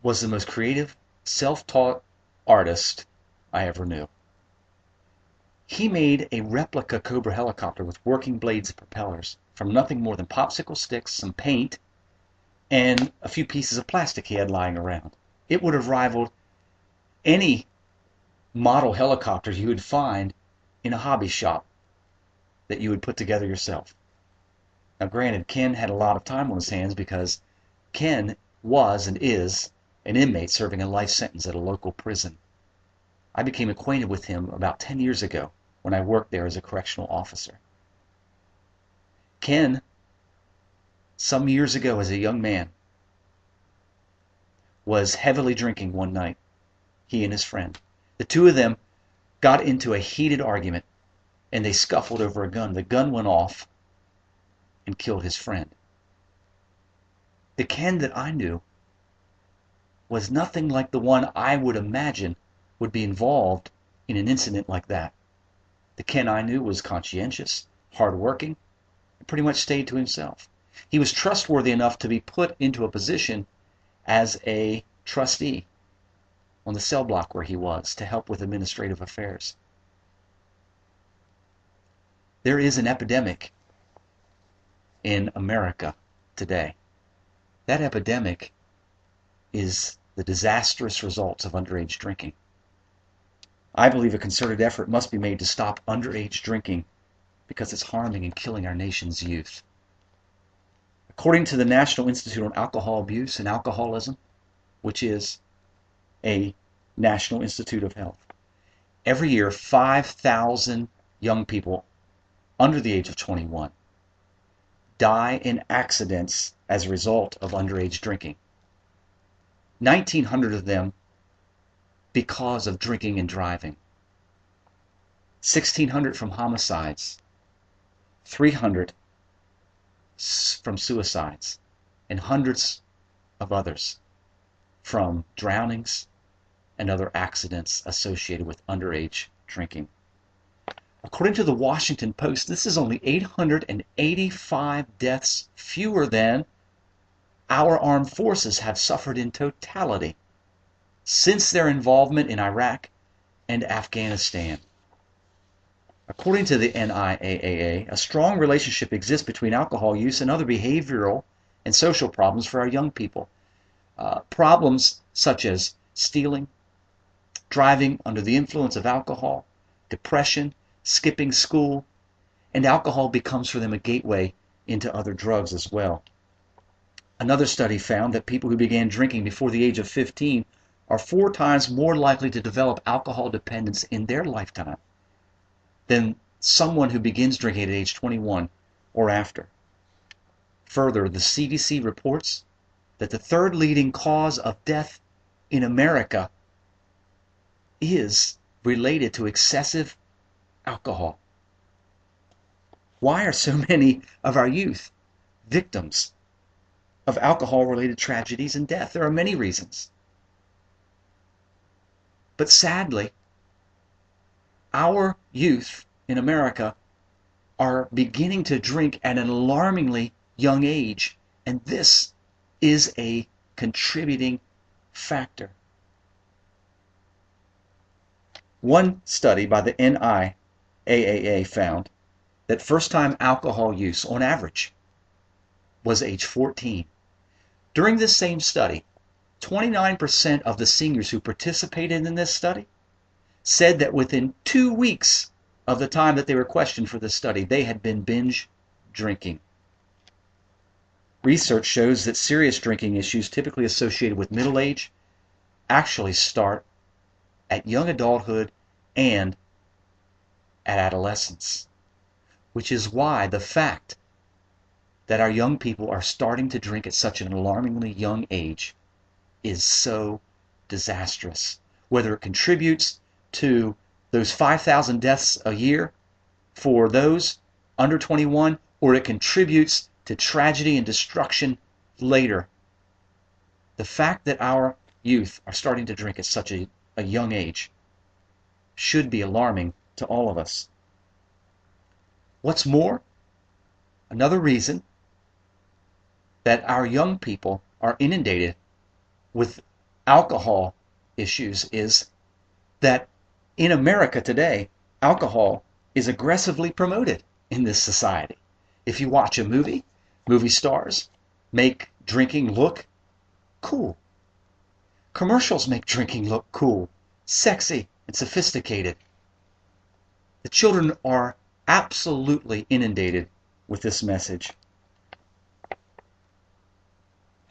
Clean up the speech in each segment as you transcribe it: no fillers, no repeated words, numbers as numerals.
was the most creative, self-taught artist I ever knew. He made a replica Cobra helicopter with working blades and propellers from nothing more than popsicle sticks, some paint, and a few pieces of plastic he had lying around. It would have rivaled any model helicopter you would find in a hobby shop that you would put together yourself. Now, granted, Ken had a lot of time on his hands because Ken was and is an inmate serving a life sentence at a local prison. I became acquainted with him about 10 years ago when I worked there as a correctional officer. Ken, some years ago as a young man, was heavily drinking one night, he and his friend. The two of them got into a heated argument and they scuffled over a gun. The gun went off and killed his friend. The Ken that I knew was nothing like the one I would imagine would be involved in an incident like that. The Ken I knew was conscientious, hardworking, and pretty much stayed to himself. He was trustworthy enough to be put into a position as a trustee on the cell block where he was to help with administrative affairs. There is an epidemic in America today. That epidemic is the disastrous results of underage drinking. I believe a concerted effort must be made to stop underage drinking because it's harming and killing our nation's youth. According to the National Institute on Alcohol Abuse and Alcoholism, which is a National Institute of Health, every year 5,000 young people under the age of 21 die in accidents as a result of underage drinking. 1,900 of them because of drinking and driving. 1,600 from homicides. 300 from suicides. And hundreds of others from drownings and other accidents associated with underage drinking. According to the Washington Post, this is only 885 deaths fewer than our armed forces have suffered in totality since their involvement in Iraq and Afghanistan. According to the NIAAA, a strong relationship exists between alcohol use and other behavioral and social problems for our young people. Problems such as stealing, driving under the influence of alcohol, depression, skipping school, and alcohol becomes for them a gateway into other drugs as well. Another study found that people who began drinking before the age of 15 are 4 times more likely to develop alcohol dependence in their lifetime than someone who begins drinking at age 21 or after. Further, the CDC reports that the third leading cause of death in America is related to excessive alcohol. Why are so many of our youth victims of alcohol-related tragedies and death? There are many reasons. But sadly, our youth in America are beginning to drink at an alarmingly young age, and this is a contributing factor. One study by the NIAAA found that first-time alcohol use, on average, was age 14. During this same study, 29% of the seniors who participated in this study said that within 2 weeks of the time that they were questioned for this study, they had been binge drinking. Research shows that serious drinking issues typically associated with middle age actually start at young adulthood and at adolescence, which is why the fact that our young people are starting to drink at such an alarmingly young age is so disastrous. Whether it contributes to those 5,000 deaths a year for those under 21, or it contributes to tragedy and destruction later, the fact that our youth are starting to drink at such a young age should be alarming to all of us. What's more, another reason that our young people are inundated with alcohol issues is that in America today, alcohol is aggressively promoted in this society. If you watch a movie, movie stars make drinking look cool. Commercials make drinking look cool, sexy, and sophisticated. The children are absolutely inundated with this message.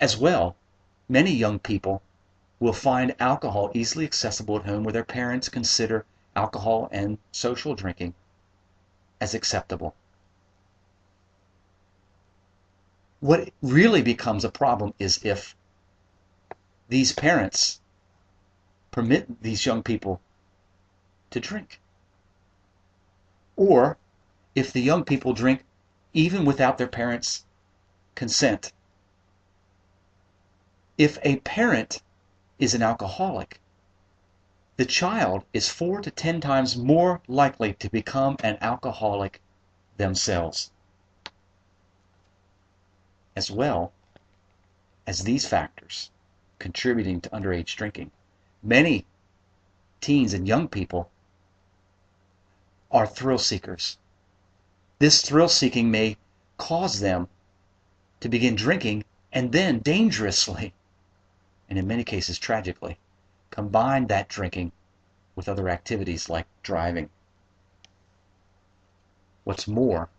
As well, many young people will find alcohol easily accessible at home where their parents consider alcohol and social drinking as acceptable. What really becomes a problem is if these parents permit these young people to drink. Or if the young people drink even without their parents' consent. If a parent is an alcoholic, the child is 4 to 10 times more likely to become an alcoholic themselves. As well as these factors contributing to underage drinking, many teens and young people are thrill seekers. This thrill seeking may cause them to begin drinking and then dangerously, and in many cases tragically, combine that drinking with other activities like driving. What's more,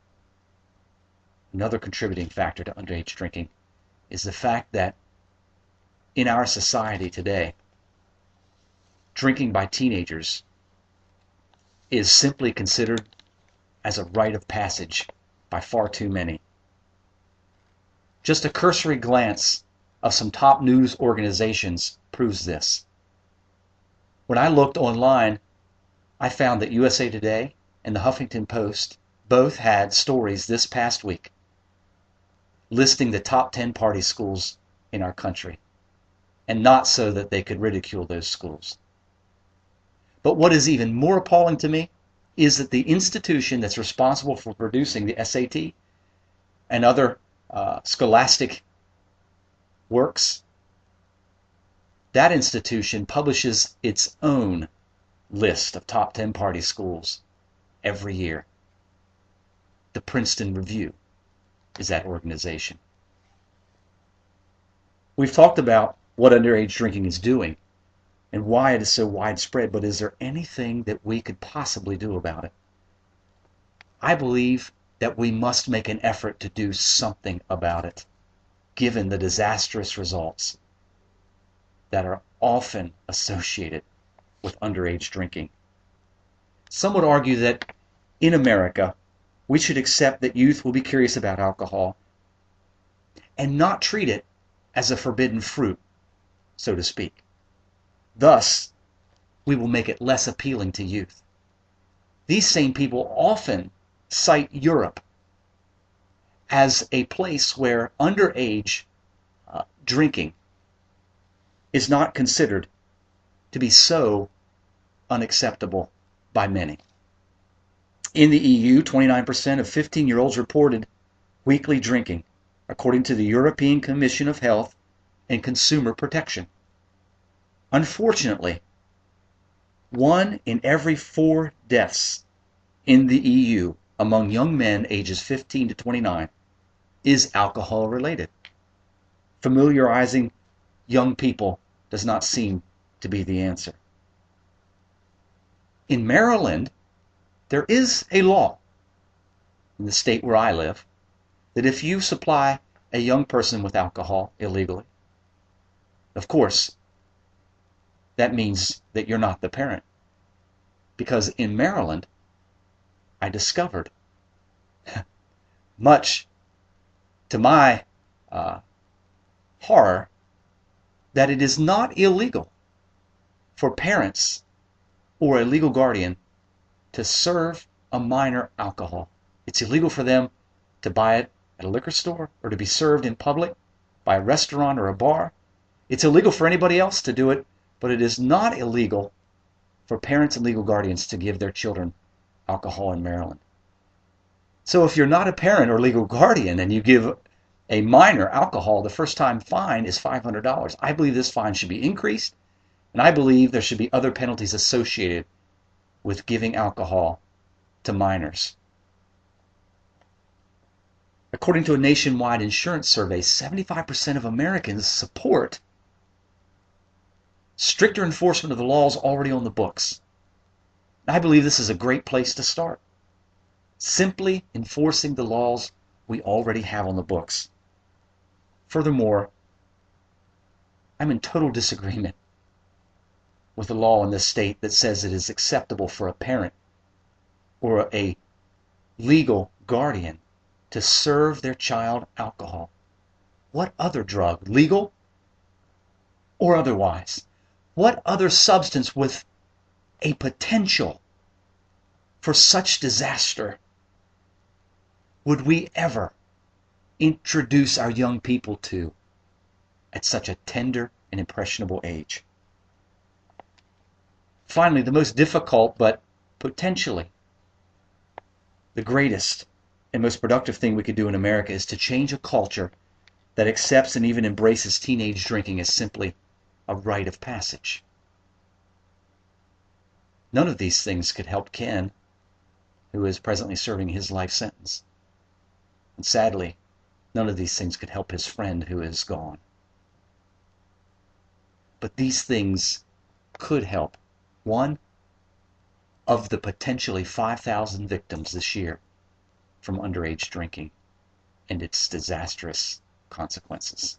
another contributing factor to underage drinking is the fact that in our society today, drinking by teenagers is simply considered as a rite of passage by far too many. Just a cursory glance of some top news organizations proves this. When I looked online, I found that USA Today and the Huffington Post both had stories this past week listing the top 10 party schools in our country, and not so that they could ridicule those schools. But what is even more appalling to me is that the institution that's responsible for producing the SAT and other scholastic works, that institution publishes its own list of top 10 party schools every year. The Princeton Review is that organization. We've talked about what underage drinking is doing and why it is so widespread, but is there anything that we could possibly do about it? I believe that we must make an effort to do something about it, given the disastrous results that are often associated with underage drinking. Some would argue that in America, we should accept that youth will be curious about alcohol and not treat it as a forbidden fruit, so to speak. Thus, we will make it less appealing to youth. These same people often cite Europe as a place where underage drinking is not considered to be so unacceptable by many. In the EU, 29% of 15-year-olds reported weekly drinking, according to the European Commission of Health and Consumer Protection. Unfortunately, 1 in every 4 deaths in the EU among young men ages 15 to 29 is alcohol related. Familiarizing young people does not seem to be the answer. In Maryland, there is a law in the state where I live that if you supply a young person with alcohol illegally, of course, that means that you're not the parent. Because in Maryland, I discovered, much to my horror, that it is not illegal for parents or a legal guardian to serve a minor alcohol. It's illegal for them to buy it at a liquor store or to be served in public by a restaurant or a bar. It's illegal for anybody else to do it, but it is not illegal for parents and legal guardians to give their children alcohol in Maryland. So if you're not a parent or legal guardian and you give A minor alcohol, the first time fine is $500. I believe this fine should be increased, and I believe there should be other penalties associated with giving alcohol to minors. According to a nationwide insurance survey, 75% of Americans support stricter enforcement of the laws already on the books. I believe this is a great place to start. Simply enforcing the laws we already have on the books. Furthermore, I'm in total disagreement with the law in this state that says it is acceptable for a parent or a legal guardian to serve their child alcohol. What other drug, legal or otherwise, what other substance with a potential for such disaster would we ever introduce our young people to at such a tender and impressionable age? Finally, the most difficult, but potentially the greatest and most productive thing we could do in America is to change a culture that accepts and even embraces teenage drinking as simply a rite of passage. None of these things could help Ken, who is presently serving his life sentence. And sadly, none of these things could help his friend who is gone. But these things could help one of the potentially 5,000 victims this year from underage drinking and its disastrous consequences.